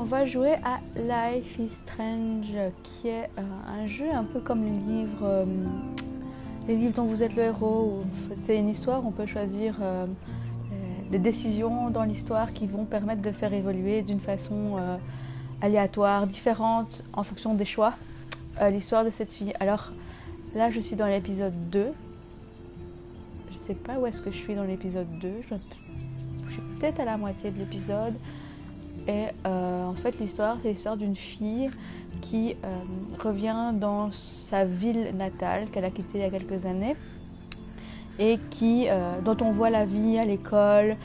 va jouer à Life is Strange, qui est un jeu un peu comme les livres dont vous êtes le héros. C'est une histoire, on peut choisir des décisions dans l'histoire qui vont permettre de faire évoluer d'une façon aléatoire, différente en fonction des choix, l'histoire de cette fille. Alors là, je suis dans l'épisode 2. Je sais pas où est-ce que je suis dans l'épisode 2. Je suis peut-être à la moitié de l'épisode. Et en fait, l'histoire, c'est l'histoire d'une fille qui revient dans sa ville natale qu'elle a quittée il y a quelques années et dont on voit la vie à l'école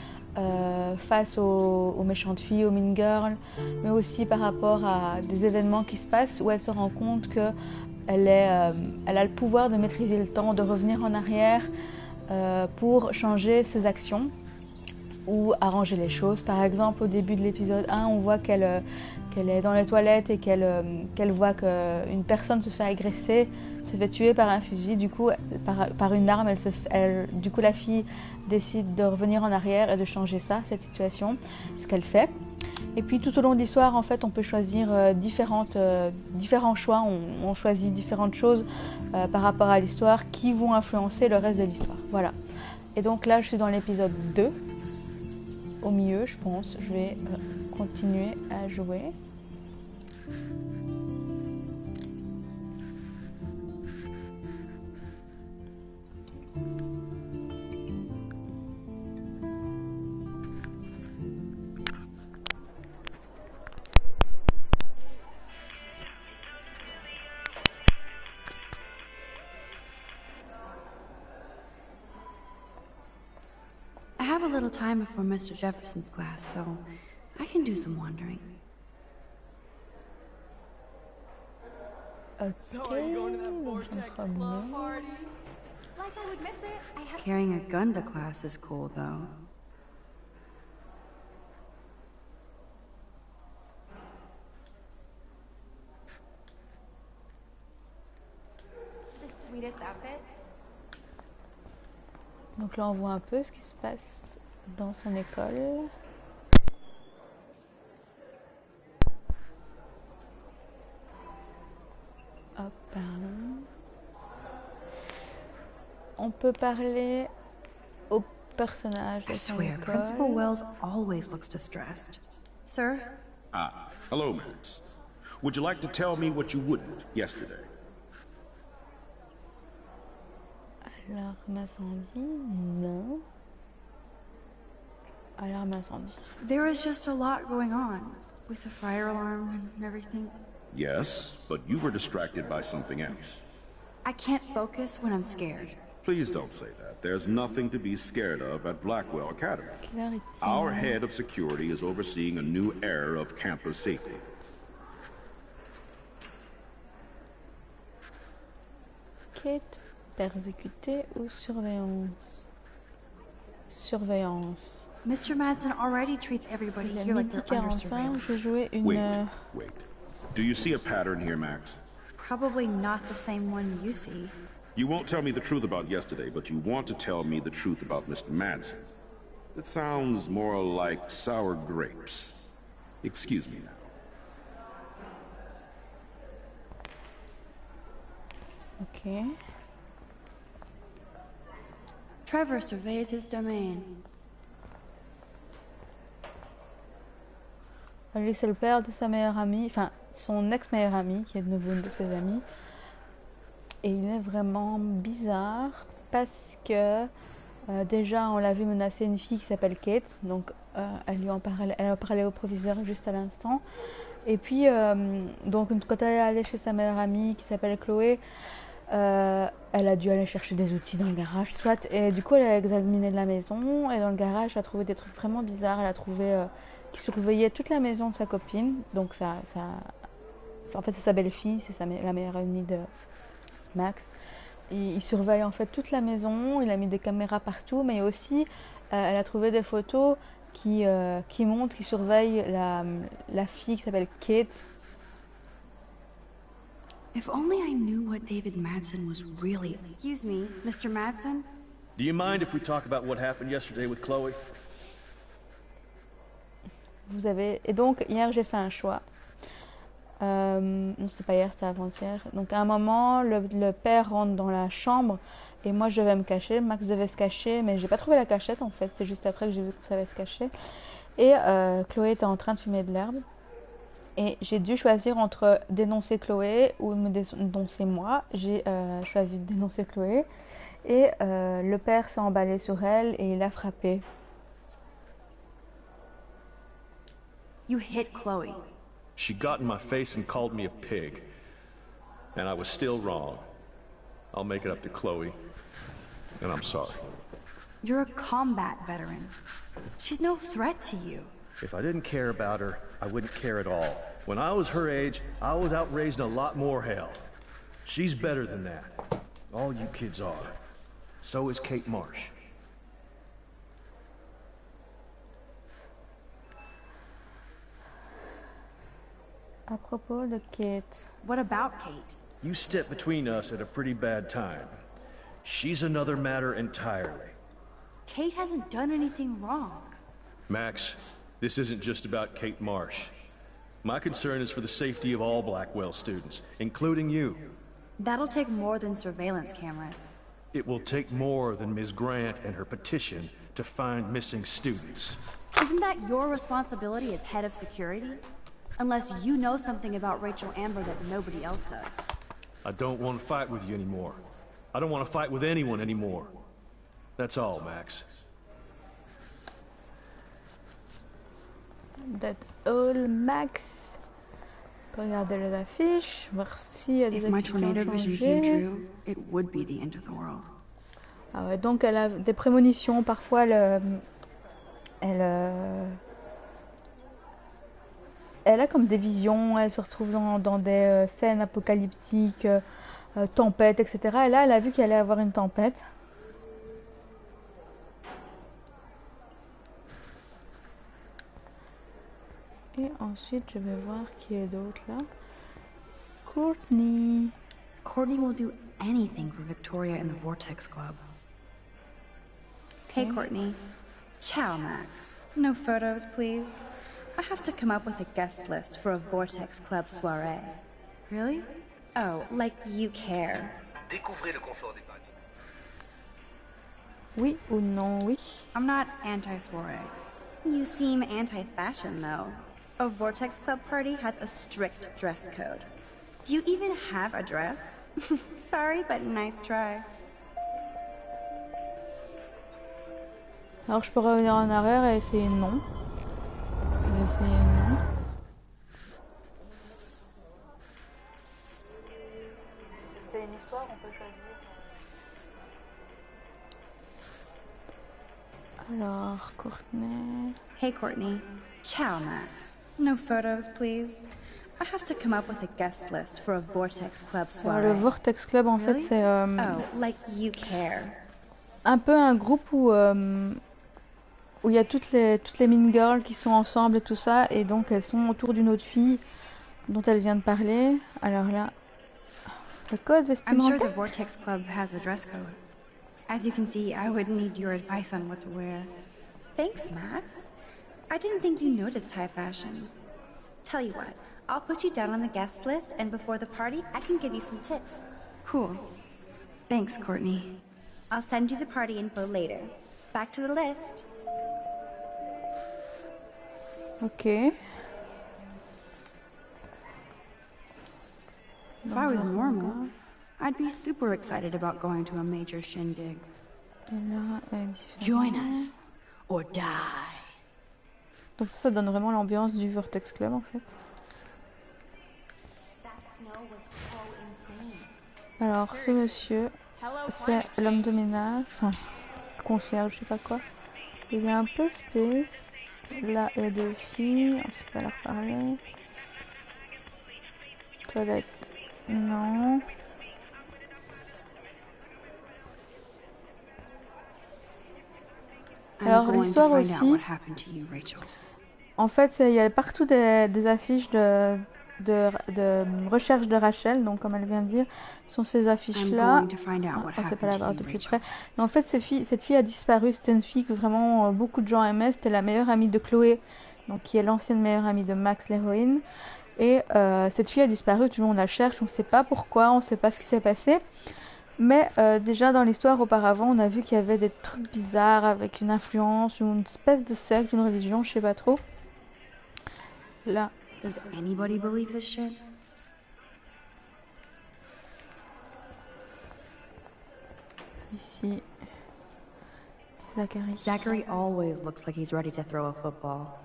face aux méchantes filles, aux mean girls, mais aussi par rapport à des événements qui se passent où elle se rend compte qu'elle a le pouvoir de maîtriser le temps, de revenir en arrière pour changer ses actions ou arranger les choses. Par exemple, au début de l'épisode 1, on voit qu'elle est dans les toilettes et qu'elle voit qu'une personne se fait agresser, se fait tuer par un fusil. Du coup, par une arme, du coup, la fille décide de revenir en arrière et de changer cette situation, ce qu'elle fait. Et puis tout au long de l'histoire, en fait, on peut choisir différents choix. On choisit différentes choses par rapport à l'histoire qui vont influencer le reste de l'histoire. Voilà. Et donc là, je suis dans l'épisode 2. Au milieu, je pense. Je vais continuer à jouer. I have a little time before Mr. Jefferson's class, so I can do some wandering. So are you going to that Vortex Club party? Like I would miss it. I have Carrying a gun to class is cool, though. the sweetest outfit. Donc là, on voit un peu ce qui se passe dans son école. Hop, pardon. On peut parler au personnage de I son swear, école. Principal Wells always looks distressed. Sir? Ah, hello, Max. Would you like to tell me what you wouldn't yesterday? Alarme incendie? Non. Alarme incendie. There was just a lot going on, with the fire alarm and everything. Yes, but you were distracted by something else. I can't focus when I'm scared. Please don't say that. There's nothing to be scared of at Blackwell Academy. Clarity. Our head of security is overseeing a new era of campus safety. Quête, persécuté ou surveillance? Surveillance. Mr. Madsen already treats everybody Il est here like midi they're under 45, surveillance. je vais jouer une... Wait. Do you see a pattern here, Max? Probably not the same one you see. You won't tell me the truth about yesterday, but you want to tell me the truth about Mr. Madsen. It sounds more like sour grapes. Excuse me now. Ok. Trevor surveys his domain. Lui, c'est le père de sa meilleure amie, enfin son ex-meilleure amie, qui est de nouveau une de ses amies. Et il est vraiment bizarre parce que déjà on l'a vu menacer une fille qui s'appelle Kate, donc elle a parlé au proviseur juste à l'instant. Et puis donc quand elle est allée chez sa meilleure amie qui s'appelle Chloé, elle a dû aller chercher des outils dans le garage, soit. Et du coup elle a examiné la maison et dans le garage elle a trouvé des trucs vraiment bizarres. Elle a trouvé qui surveillait toute la maison de sa copine, donc en fait c'est sa belle-fille, c'est la meilleure amie de Max. Il surveille en fait toute la maison, il a mis des caméras partout, mais aussi elle a trouvé des photos qui montrent, qui surveillent la fille qui s'appelle Kate. If only I knew what David Madsen was really... Excuse me, Mr. Madsen? Do you mind if we talk about what happened yesterday with Chloe? vous avez... Et donc, hier, j'ai fait un choix. Non, c'était pas hier, c'était avant-hier. Donc, à un moment, le père rentre dans la chambre et moi, je devais me cacher. Max devait se cacher, mais j'ai pas trouvé la cachette, en fait. C'est juste après que j'ai vu qu'on savait se cacher. Et Chloé était en train de fumer de l'herbe. Et j'ai dû choisir entre dénoncer Chloé ou me dénoncer moi. J'ai choisi de dénoncer Chloé. Et le père s'est emballé sur elle et il l'a frappée. You hit Chloe. She got in my face and called me a pig. And I was still wrong. I'll make it up to Chloe. And I'm sorry. You're a combat veteran. She's no threat to you. If I didn't care about her, I wouldn't care at all. When I was her age, I was out raising a lot more hell. She's better than that. All you kids are. So is Kate Marsh. À propos de Kate. What about Kate? You stepped between us at a pretty bad time. She's another matter entirely. Kate hasn't done anything wrong. Max, this isn't just about Kate Marsh. My concern is for the safety of all Blackwell students, including you. That'll take more than surveillance cameras. It will take more than Ms. Grant and her petition to find missing students. Isn't that your responsibility as head of security? Unless you know something about Rachel Amber that nobody else does. I don't want to fight with you anymore. I don't want to fight with anyone anymore. That's all, Max. That's all, Max. On peut regarder les affiches, voir s'il y a des If my affiches qui ont tornado vision came changé. true, it would be the end of the world. Ah ouais, donc elle a des prémonitions, parfois elle a comme des visions, elle se retrouve dans des scènes apocalyptiques, tempêtes, etc. Et là, elle a vu qu'il allait avoir une tempête. Et ensuite, je vais voir qui est d'autre là. Courtney. Courtney will do anything for Victoria and the Vortex Club. Hey, Courtney. Ciao, Max. No photos, please. I have to come up with a guest list for a Vortex Club soirée. Really? Oh, like you care. Découvrez le confort des pagnes. Oui ou non, oui. I'm not anti-soirée. You seem anti-fashion, though. A Vortex Club party has a strict dress code. Do you even have a dress? Sorry, but nice try. Alors je peux revenir en arrière et essayer non. Je vais essayer non. C'est une histoire, on peut choisir. Alors, Courtney. Hey, Courtney. Ciao, Max. No photos, please. I have to come up with a guest list for a Vortex Club Alors, le soirée. Vortex Club, en fait, Really? c'est Oh, like you care. un peu un groupe où il y a toutes les mean girls qui sont ensemble et tout ça, et donc elles sont autour d'une autre fille dont elle vient de parler. Alors là, le code I'm sure vestimentaire. the Vortex Club has a dress code. As you can see, I would need your advice on what to wear. Thanks, Max. I didn't think you noticed high fashion. Tell you what, I'll put you down on the guest list, and before the party, I can give you some tips. Cool. Thanks, Courtney. I'll send you the party info later. Back to the list. Ok. If I was normal, I'd be super excited about going to a major shindig. Et là, elle est Join différente. us or die. Donc ça donne vraiment l'ambiance du Vortex Club en fait. That snow was so insane. Alors ce monsieur, c'est l'homme de ménage, enfin concierge, je sais pas quoi. Il est un peu space. Là il y a deux filles, on sait pas leur parler. Toilette, non. Alors I'm going to l'histoire find out aussi, what happened to you, Rachel. en fait il y a partout des affiches de recherche de Rachel, donc comme elle vient de dire, sont ces affiches I'm là. going to find out what On sait pas la happened to voir you, de plus Rachel. près. Mais en fait cette fille a disparu, c'était une fille que vraiment beaucoup de gens aimaient, c'était la meilleure amie de Chloé donc qui est l'ancienne meilleure amie de Max, l'héroïne. Et cette fille a disparu, tout le monde la cherche, on ne sait pas pourquoi, on ne sait pas ce qui s'est passé. Mais déjà dans l'histoire auparavant, on a vu qu'il y avait des trucs bizarres avec une influence, une espèce de secte, une religion, je sais pas trop. Là. Does anybody believe this shit? Ici. Zachary. Zachary always looks like he's ready to throw a football.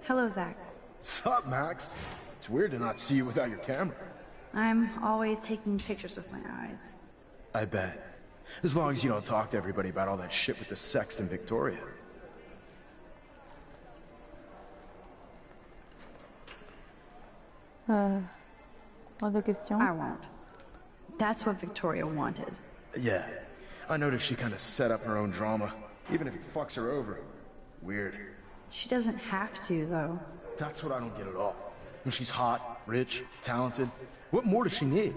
Hello, Zach. Sup, Max? It's weird to not see you without your camera. I'm always taking pictures with my eyes. I bet. As long as you don't talk to everybody about all that shit with the sext and Victoria. Pas de questions. I won't. That's what Victoria wanted. Yeah. I noticed she kind of set up her own drama, even if he fucks her over. Weird. She doesn't have to, though. That's what I don't get at all. When she's hot, rich, talented, what more does she need?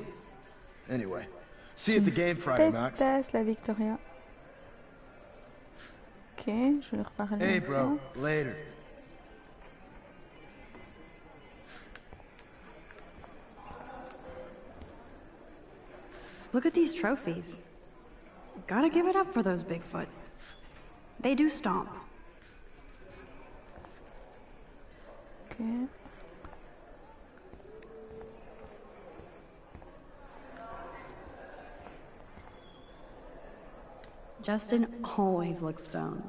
Anyway, see you at the game Friday, Max. Déteste la Victoria. Ok, je vais leur parler. Hey, bro. Later. Look at these trophies. Gotta give it up for those Bigfoots. They do stomp. Ok. Justin always looks stoned.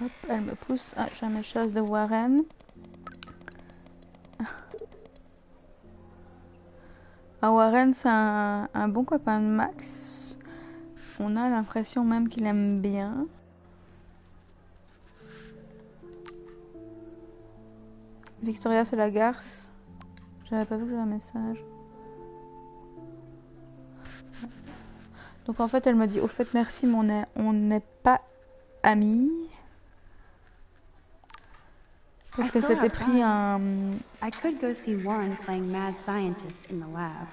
Hop, elle me pousse. Ah, j'ai mes choses de Warren. Ah, Warren, c'est un bon copain de Max. On a l'impression même qu'il aime bien. Victoria, c'est la garce. J'avais pas vu que j'avais un message. Donc en fait, elle me dit, au fait, merci, mais on n'est pas amis. Parce qu'elle s'était pris un... I could go see Warren playing mad scientist in the lab.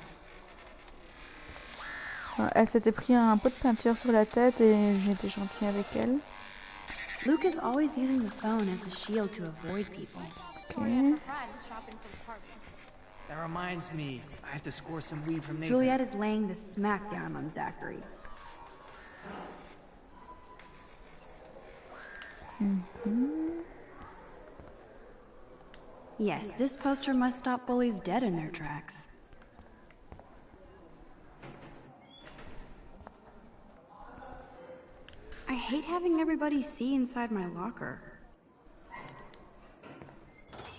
Elle s'était pris un pot de peinture sur la tête et j'étais gentille avec elle. Luke is always using the phone as a shield to avoid people. Okay. That reminds me, I have to score some weed from Nathan. Juliet is laying the smackdown on Zachary. Yes, this poster must stop bullies dead in their tracks. I hate having everybody see inside my locker.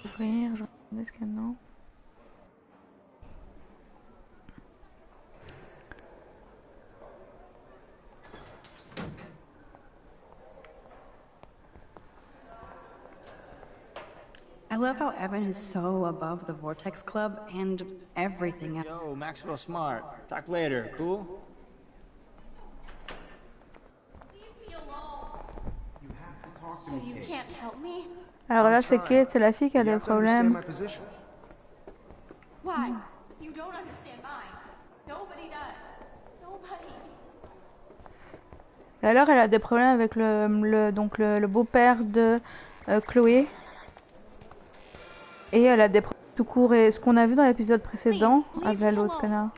Ouvrir, je est-ce que non. I love how Evan is so above the Vortex Club and everything else. Yo, Maxwell Smart. Talk later, cool? Leave me alone. You have to talk to me. So you can't help me? Alors là, c'est Kate, c'est la fille qui a des problèmes. Why? You don't understand mine. Nobody does. Nobody. Et alors, elle a des problèmes avec le beau-père de Chloé. Et elle a des problèmes tout court. Et ce qu'on a vu dans l'épisode précédent, avec l'autre connard.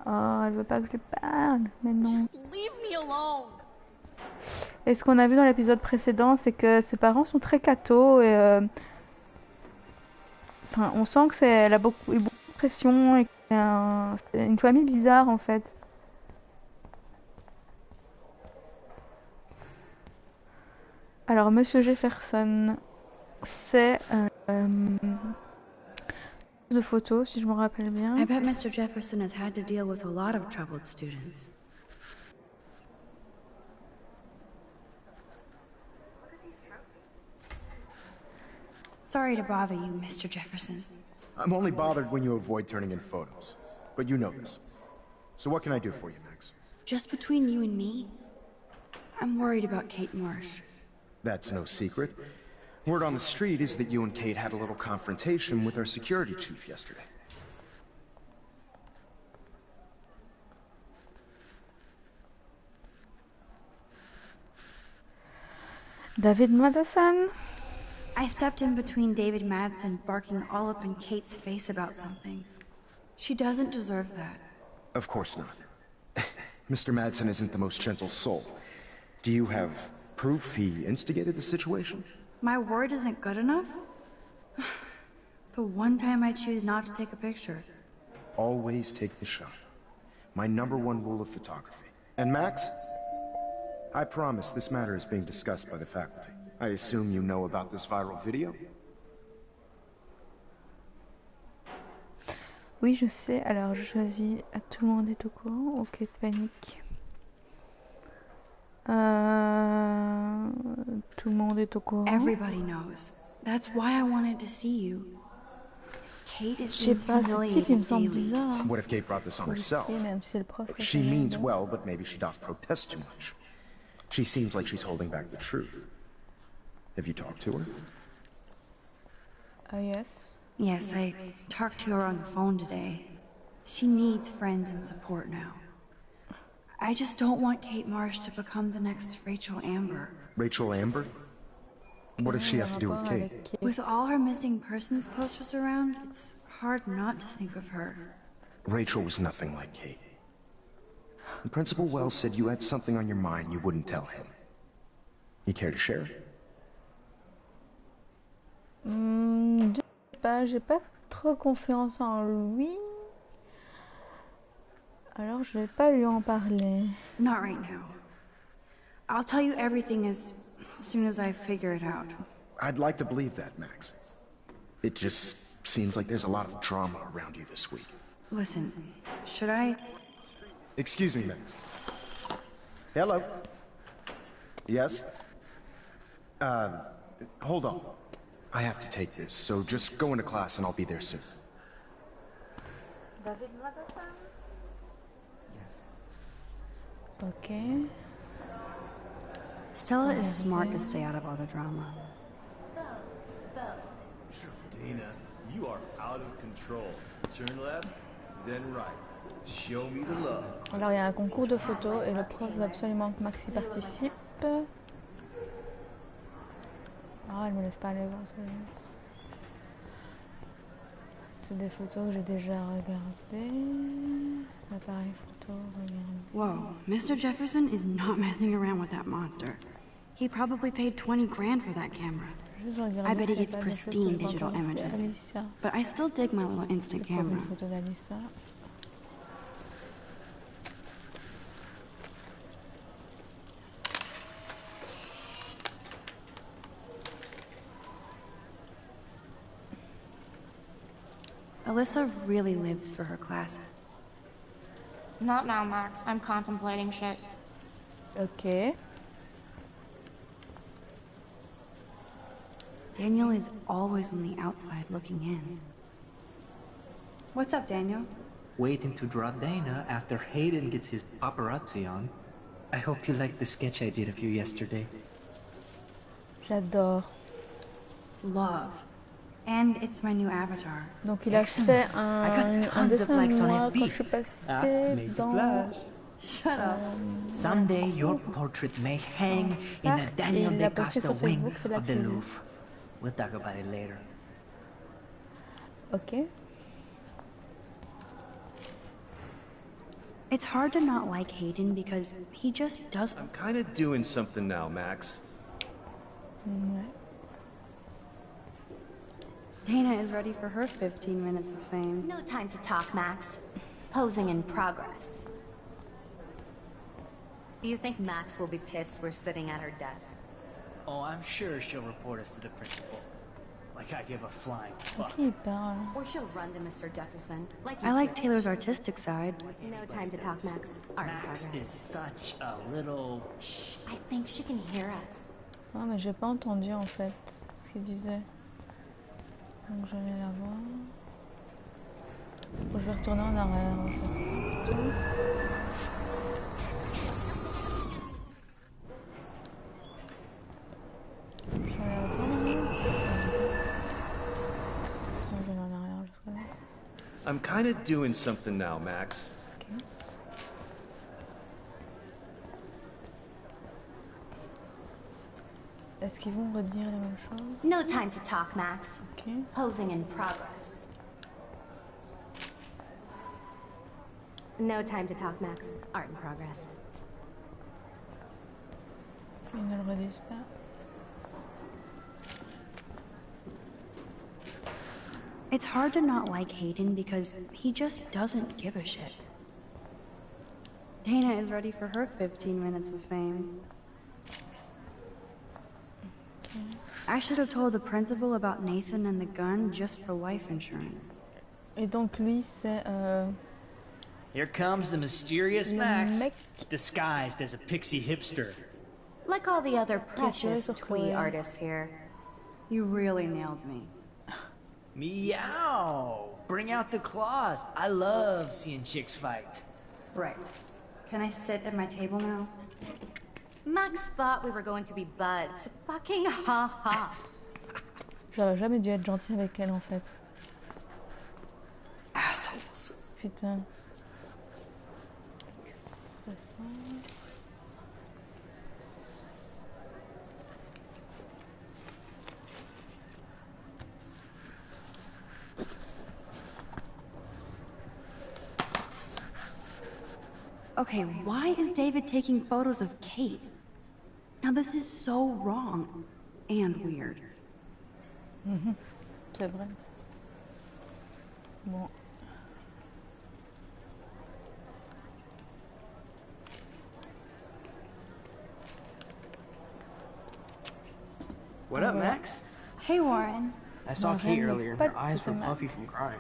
Oh, elle veut pas que je lui parle. Mais non. Leave me alone. Et ce qu'on a vu dans l'épisode précédent, c'est que ses parents sont très cathos et enfin, on sent que elle a eu beaucoup de pression et que c'est une famille bizarre en fait. Alors, Monsieur Jefferson, c'est de photos, si je me rappelle bien. I bet Mr. Jefferson has had to deal with a lot of troubled students. Sorry to bother you, Mr. Jefferson. I'm only bothered when you avoid turning in photos. But you know this. So what can I do for you, Max? Just between you and me, I'm worried about Kate Marsh. That's no secret. Word on the street is that you and Kate had a little confrontation with our security chief yesterday. David Madison. I stepped in between David Madsen barking all up in Kate's face about something. She doesn't deserve that. Of course not. Mr. Madsen isn't the most gentle soul. Do you have proof he instigated the situation? My word isn't good enough? The one time I choose not to take a picture. Always take the shot. My #1 rule of photography. And Max? I promise this matter is being discussed by the faculty. I assume you know about this viral video? Oui, je sais. Alors, je choisis. Tout le monde est au courant. Ok, de panique. Tout le monde est au courant. Everybody knows. That's why I wanted to see you. Kate is Je sais pas, ce type il me semble daily. bizarre. What if Kate brought this on herself? Même si le prof She means well, but maybe she doth protest too much. She seems like she's holding back the truth. Have you talked to her? Yes. Yes, I talked to her on the phone today. She needs friends and support now. I just don't want Kate Marsh to become the next Rachel Amber. Rachel Amber? What does she have to do with Kate? With all her missing persons posters around, it's hard not to think of her. Rachel was nothing like Kate. And Principal Wells said you had something on your mind you wouldn't tell him. You care to share? Je sais pas, j'ai pas trop confiance en lui. Alors je vais pas lui en parler. Not right now. I'll tell you everything as soon as I figure it out. I'd like to believe that, Max. It just seems like there's a lot of drama around you this week. Listen, should I? Excuse me, Max. Hello? Yes? Hold on. I have to take this, so just go into class and I'll be there soon. David Madison? Okay. Stella is smart to stay out of all the drama. Dana, you are out of control. Turn left, then right. Show me the love. Alors il y a un concours de photos et le prof veut absolument que Max y participe. Ah, elle me laisse pas aller voir celui-là. C'est des photos que j'ai déjà regardées. L'appareil photo, regardez. Whoa, Mr. Jefferson is not messing around with that monster. He probably paid 20 grand for that camera. I bet he gets pristine digital images. But I still dig my little instant camera. Alyssa really lives for her classes. Not now, Max. I'm contemplating shit. Okay. Daniel is always on the outside looking in. What's up, Daniel? Waiting to draw Dana after Hayden gets his paparazzi on. I hope you liked the sketch I did of you yesterday. J'adore. Love. And it's my new avatar. Donc il a fait un dessin de moi quand je suis passée dans... Shut up. Someday your portrait may hang in the Daniel De Costa wing of the Louvre. We'll talk about it later. Ok. It's hard to not like Hayden because he just doesn't. I'm kind of doing something now, Max. Ouais. Dana is ready for her 15 minutes of fame. No time to talk, Max. Posing in progress. Do you think Max will be pissed we're sitting at her desk? Oh, I'm sure she'll report us to the principal. Like I give a flying fuck. Qui parle? Or she'll run to Mr. Jefferson. Like I you like did. Taylor's artistic side. No time to talk, Max. Art in Max progress. is such a little... Shh, I think she can hear us. Ah mais j'ai pas entendu en fait ce qu'il disait. Donc je vais la voir. Je vais retourner en arrière, je vais faire ça plutôt. Je vais aller ça maintenant. Je vais aller en arrière jusqu'à là. I'm kind of doing something now, Max. Okay. Est-ce qu'ils vont redire la même chose? No time to talk, Max. Okay. Posing in progress. No time to talk, Max. Art in progress. Ils ne le redisent pas. It's hard to not like Hayden because he just doesn't give a shit. Dana is ready for her 15 minutes of fame. Okay. I should have told the principal about Nathan and the gun just for life insurance. Et donc lui c'est Here comes the mysterious le Max, mec disguised as a pixie hipster. Like all the other precious sur twee Chloé. artists here. You really nailed me. Meow! Bring out the claws. I love seeing chicks fight. Right. Can I sit at my table now? Max thought we were going to be buds. Fucking ha ha. J'aurais jamais dû être gentil avec elle en fait. Assholes. Putain. Ça. Okay, why is David taking photos of Kate? Now this is so wrong and weird. C'est vrai. Bon. What up, Max? Hey, Warren. I saw Kate earlier and her Pas eyes were tout à puffy from crying.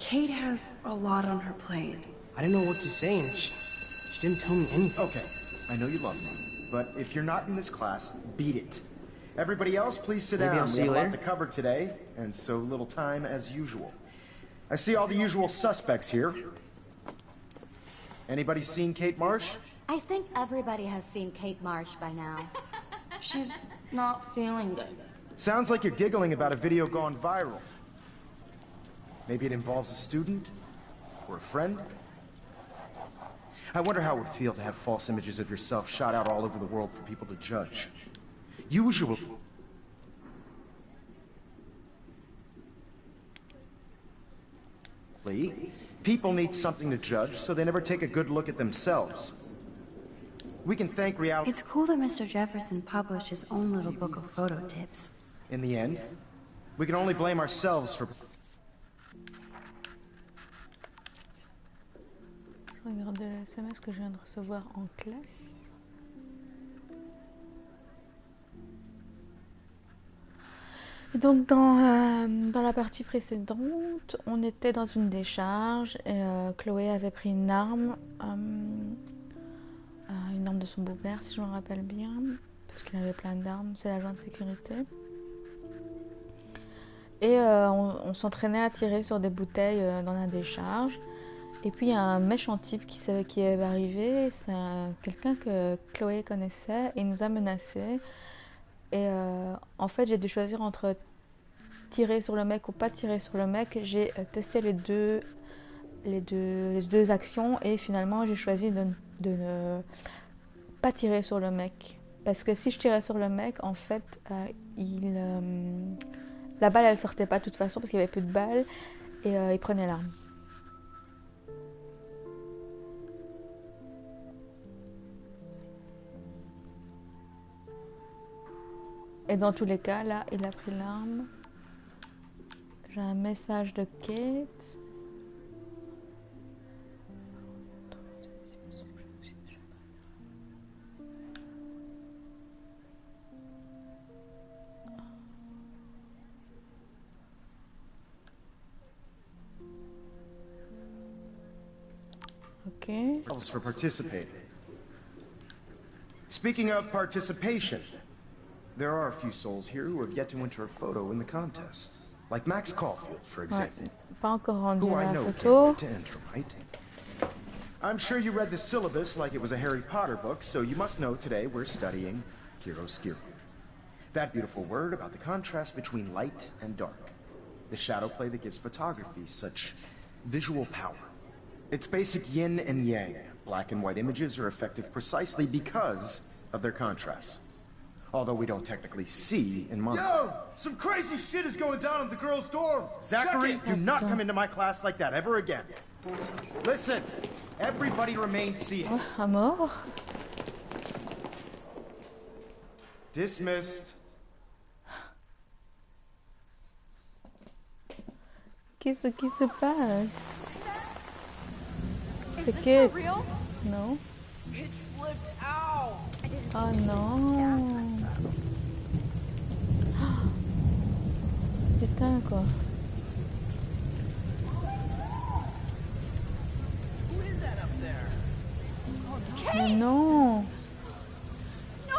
Kate has a lot on her plate. I didn't know what to say and she didn't tell me anything. Okay, I know you love me, but if you're not in this class, beat it. Everybody else, please sit Maybe down. I'll We see have a you lot later. to cover today, and so little time as usual. I see all the usual suspects here. Anybody seen Kate Marsh? I think everybody has seen Kate Marsh by now. She's not feeling good. Sounds like you're giggling about a video gone viral. Maybe it involves a student? Or a friend? I wonder how it would feel to have false images of yourself shot out all over the world for people to judge. Usually... people need something to judge, so they never take a good look at themselves. We can thank reality... It's cool that Mr. Jefferson published his own little book of photo tips. In the end, we can only blame ourselves for... Je regarde le SMS que je viens de recevoir en classe. Et donc dans la partie précédente, on était dans une décharge et Chloé avait pris une arme de son beau-père si je me rappelle bien, parce qu'il avait plein d'armes, c'est l'agent de sécurité. Et on s'entraînait à tirer sur des bouteilles dans la décharge. Et puis il y a un méchant type qui est arrivé, c'est quelqu'un que Chloé connaissait et il nous a menacés. Et en fait j'ai dû choisir entre tirer sur le mec ou pas tirer sur le mec. J'ai testé les deux actions et finalement j'ai choisi de ne pas tirer sur le mec. Parce que si je tirais sur le mec, en fait, la balle elle sortait pas de toute façon parce qu'il n'y avait plus de balles et il prenait l'arme. Et dans tous les cas, là, il a pris l'arme. J'ai un message de Kate. Okay. For participating. Speaking of participation, there are a few souls here who have yet to enter a photo in the contest. Like Max Caulfield, for example. Pas encore rendu Who I la know photo. can't wait to enter, right? I'm sure you read the syllabus like it was a Harry Potter book, so you must know today we're studying chiaroscuro. That beautiful word about the contrast between light and dark. The shadow play that gives photography such visual power. It's basic yin and yang. Black and white images are effective precisely because of their contrasts. Although we don't technically see in mono. Yo! Some crazy shit is going down in the girls' dorm! Zachary, do not come into my class like that ever again. Listen, everybody remain seated. À mort. Dismissed. Qu'est-ce qui se passe? Is C'est this que... for real? Non. Pitch flipped out! Oh non. Putain quoi. Who is that up there? Mais non. No!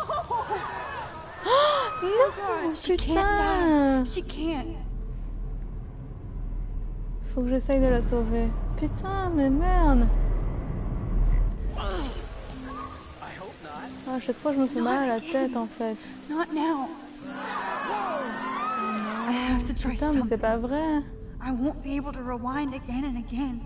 Non, She can't putain. die. She can't. Faut que j'essaye de la sauver. Putain, mais merde. À chaque fois, je me fais mal à la tête en fait. Not now. I have to try Putain, mais c'est something. pas vrai. I won't be able to rewind again and again.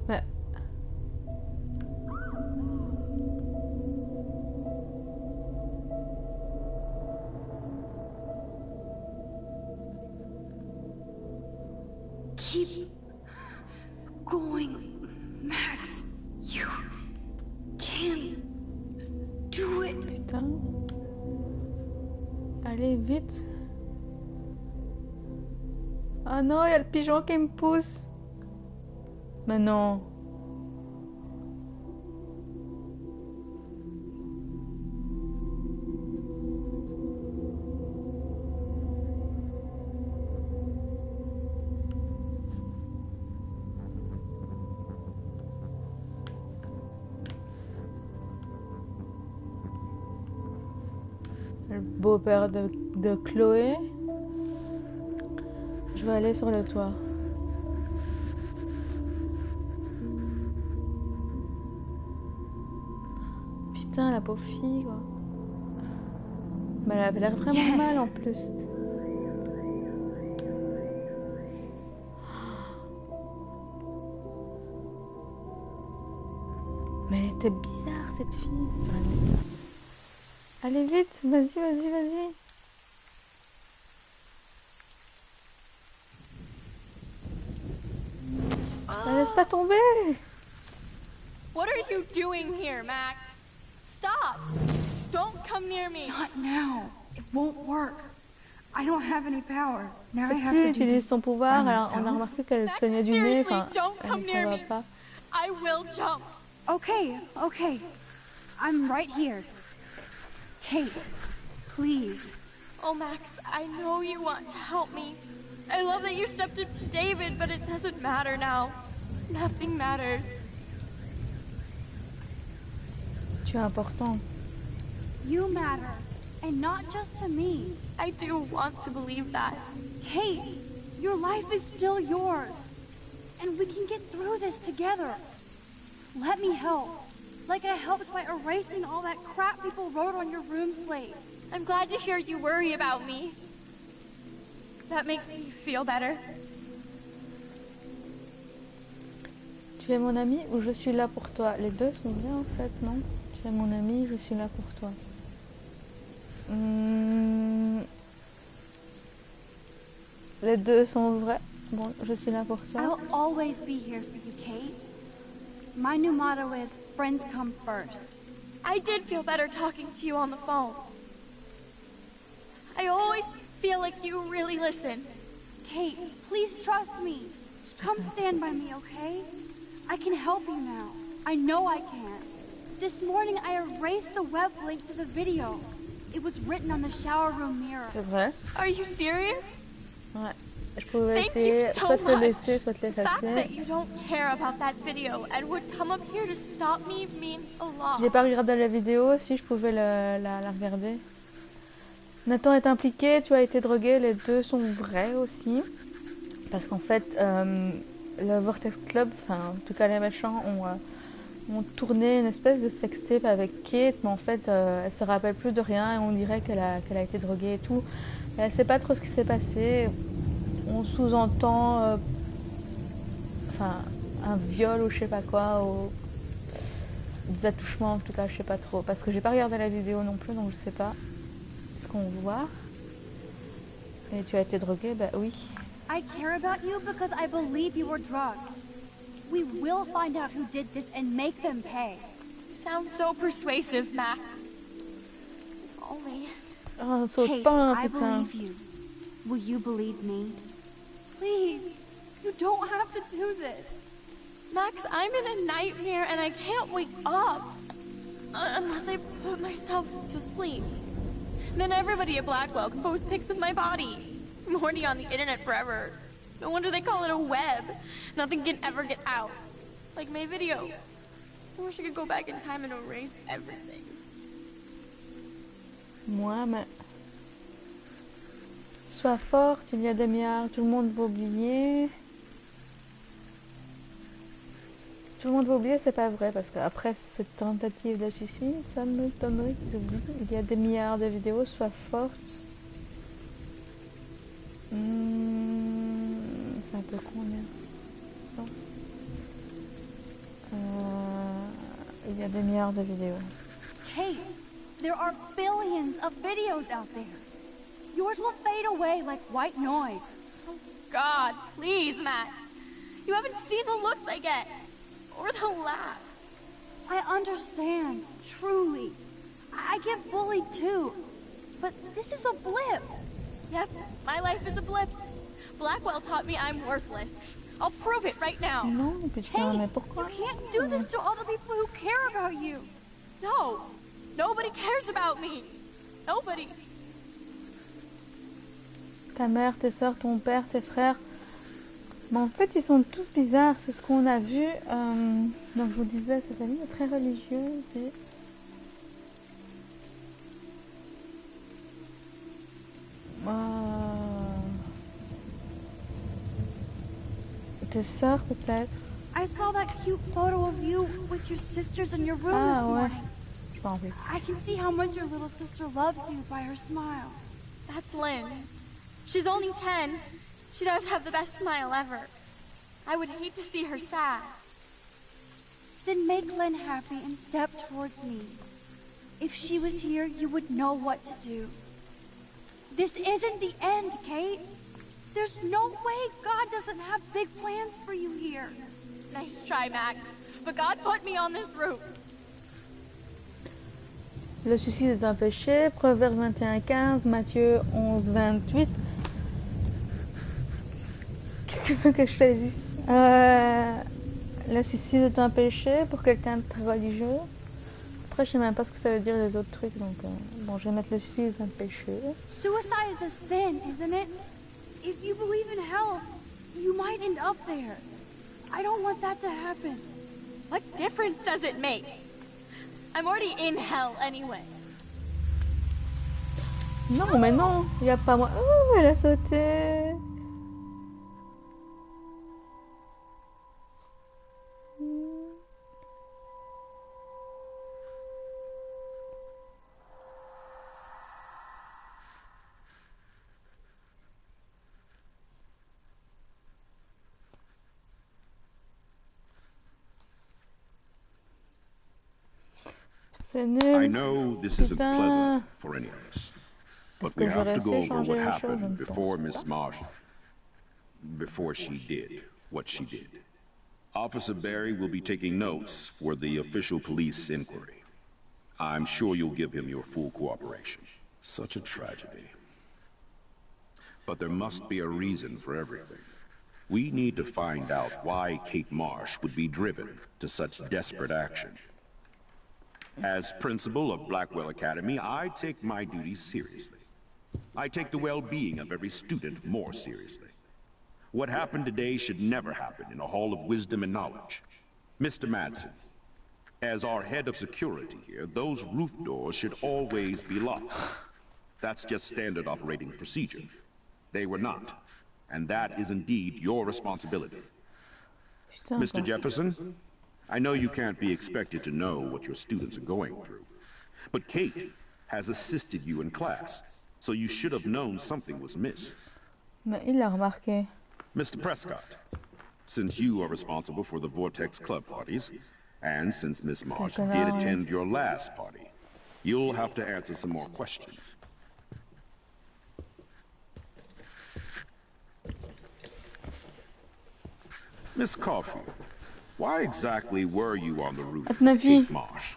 Mais... Keep going, Max. You can do it. Putain. Allez, vite. Ah non, il y a le pigeon qui me pousse. Mais non. Le beau-père de Chloé. Je vais aller sur le toit. Putain, la pauvre fille, quoi. Mais elle avait l'air vraiment mal en plus. Mais elle était bizarre cette fille. Enfin, elle était... Allez vite, vas-y, vas-y, vas-y. La laisse pas tomber. What are you doing here, Max? Stop! Don't come near me! Not now. It won't work. I don't have any power. Now I have Plus to elle do utilise this son pouvoir, by alors on a myself. remarqué qu'elle Max, saignait du nez, seriously, enfin, don't elle come ne near s'en va me. pas. I will jump. Okay, okay. I'm right here. Kate, please. Oh, Max, I know you want to help me. I love that you stepped up to David, but it doesn't matter now. Nothing matters. Tu es important. You matter. And not just to me. I do want to believe that. Kate, your life is still yours. And we can get through this together. Let me help. Like I helped by erasing all that crap people wrote on your room slate. I'm glad to hear you worry about me. That makes me feel better. Tu es mon ami ou je suis là pour toi? Les deux sont bien en fait, non? Tu es mon ami, je suis là pour toi. Les deux sont vrais. Bon, je suis là pour toi. I'll always be here for you, Kate. My new motto is, friends come first. I did feel better talking to you on the phone. I always feel like you really listen. Kate, please trust me. Come stand by me, okay? I can help you now. I know I can. This morning I erased the web link to the video. It was written on the shower room mirror. C'est vrai? Are you serious? Ouais. Je pouvais Thank essayer you so soit de le much. laisser, soit de The fact that l'effacer. you don't care about that video and would come up here to stop me means a lot. J'ai pas regardé la vidéo, si je pouvais la regarder. Nathan est impliqué, tu as été drogué, les deux sont vrais aussi. Parce qu'en fait, le Vortex Club, enfin en tout cas les méchants, ont tourné une espèce de sextape avec Kate, mais en fait elle se rappelle plus de rien et on dirait qu'elle a été droguée et tout. Et elle sait pas trop ce qui s'est passé. On sous-entend enfin un viol ou je sais pas quoi, ou des attouchements en tout cas, je sais pas trop. Parce que j'ai pas regardé la vidéo non plus, donc je sais pas ce qu'on voit. Et tu as été droguée, bah oui. I care about you because I believe you were drugged. We will find out who did this and make them pay. You sound so persuasive, Max. If only. Oh, saute Kate, pas, I putain. believe you. Will you believe me? Please, you don't have to do this. Max, I'm in a nightmare and I can't wake up. Unless I put myself to sleep. Then everybody at Blackwell can post pics of my body. I'm horny on the internet forever. No wonder they call it a web. Nothing can ever get out. Like my video. I wish I could go back in time and erase everything. Moi, mais... Sois forte, il y a des milliards, tout le monde va oublier. Tout le monde va oublier, c'est pas vrai, parce qu'après cette tentative de suicide, ça m'étonnerait qu'ils oublient. Il y a des milliards de vidéos, sois forte. C'est un peu con, là. Il y a des milliards de vidéos. Kate, there are billions of videos out there. Yours will fade away like white noise. Oh God, please, Max. You haven't seen the looks I get. Or the laughs. I understand, truly. I get bullied too. But this is a blip. Yep, my life is a blip. Blackwell taught me I'm worthless. I'll prove it right now. Non, putain, mais You pourquoi? can't do this to all the people who care about you. No, nobody cares about me. Nobody. Ta mère, tes soeurs, ton père, tes frères. Mais en fait, ils sont tous bizarres. C'est ce qu'on a vu. Donc, je vous disais, cette famille est très religieuse. Et... Tes sœurs, peut-être. I saw that cute photo of you with your sisters in your room Ah, this ouais. morning. Je m'en vais. I can see how much your little sister loves you by her smile. That's Lynn. She's only 10. She does have the best smile ever. I would hate to see her sad. Then make Lynn happy and step towards me. If she was here, you would know what to do. This isn't the end, Kate. There's no way God doesn't have big plans for you here. Nice try, Max. But God put me on this roof. Le suicide est un péché. Proverbe 21:15, Matthieu 11:28. Qu'est-ce que tu veux que je te dise? Le suicide est un péché pour quelqu'un de très religieux. Après, je sais même pas ce que ça veut dire les autres trucs, donc bon, je vais mettre le suicide est un péché. Suicide is a sin, isn't it? If you believe in hell, you might end up there. I don't want that to happen. What difference does it make? I'm already in hell anyway. Non, mais non, il n'y a pas moi. Oh, elle a sauté. C'est nul. I know this isn't Putain. pleasant for any of us, but we que have to go j'aurais su over what changer les choses, happened je ne before pense Miss Marsh, before she did what she did. Officer Barry will be taking notes for the official police inquiry. I'm sure you'll give him your full cooperation. Such a tragedy. But there must be a reason for everything. We need to find out why Kate Marsh would be driven to such desperate action. As principal of Blackwell Academy, I take my duties seriously. I take the well-being of every student more seriously. What happened today should never happen in a hall of wisdom and knowledge. Mr. Madsen, as our head of security here, those roof doors should always be locked. That's just standard operating procedure. They were not, and that is indeed your responsibility. Mr. Jefferson, I know you can't be expected to know what your students are going through, but Kate has assisted you in class, so you should have known something was amiss. Mais il l'a remarqué. Mr. Prescott, since you are responsible for the Vortex Club parties, and since Miss Marsh did attend your last party, you'll have to answer some more questions. Miss Caulfield, why exactly were you on the roof with Kate Marsh?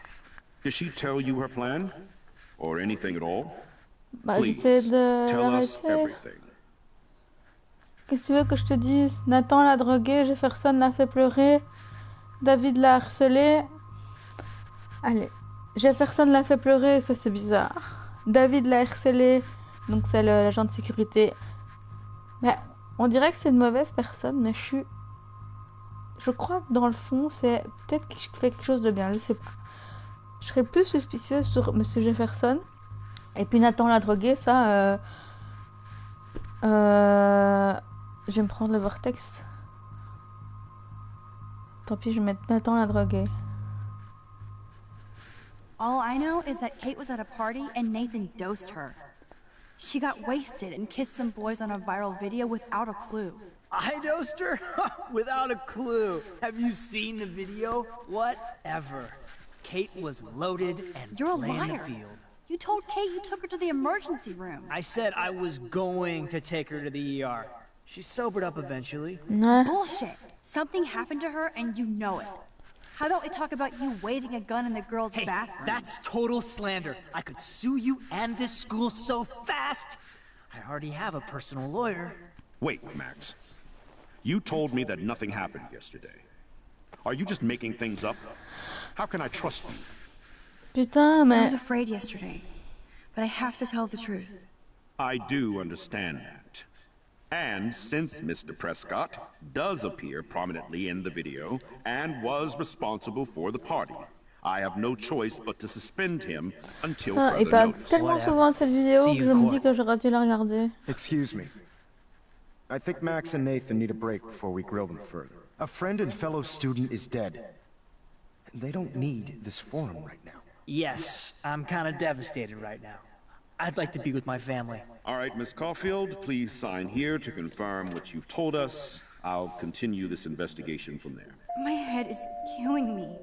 Did she tell you her plan? Or anything at all? Please, tell us everything. Qu'est-ce que tu veux que je te dise? Nathan l'a drogué, Jefferson l'a fait pleurer, David l'a harcelé. Allez, Jefferson l'a fait pleurer, ça c'est bizarre. David l'a harcelé, donc c'est l'agent de sécurité. Mais on dirait que c'est une mauvaise personne, mais je crois que dans le fond, c'est peut-être qu'il fait quelque chose de bien, je sais pas. Je serais plus suspicieuse sur Monsieur Jefferson. Et puis Nathan l'a drogué, ça... Je vais me prendre le vortex. Tant pis, je vais mettre Nathan l'a drogué. All I know is that Kate was at a party and Nathan dosed her. She got wasted and kissed some boys on a viral video without a clue. I dosed her? Without a clue. Have you seen the video? Whatever. Kate was loaded and You're a playing liar. the field. You told Kate you took her to the emergency room. I said I was going to take her to the ER. She sobered up eventually. Bullshit. Something happened to her and you know it. How about we talk about you waving a gun in the girls' bathroom? That's total slander. I could sue you and this school so fast. I already have a personal lawyer. Wait, Max. You told me that nothing happened yesterday. Are you just making things up? How can I trust you? Putain, mais... I was afraid yesterday, but I have to tell the truth. I do understand that. And since Mr. Prescott does appear prominently in the video and was responsible for the party, I have no choice but to suspend him until further il parle notice. tellement souvent de cette vidéo que je me dis que j'aurais dû la regarder. Excuse me. I think Max and Nathan need a break before we grill them further. A friend and fellow student is dead. They don't need this forum right now. Yes, I'm kind of devastated right now. I'd like to be with my family. All right, Miss Caulfield, please sign here to confirm what you've told us. I'll continue this investigation from there. My head is killing me.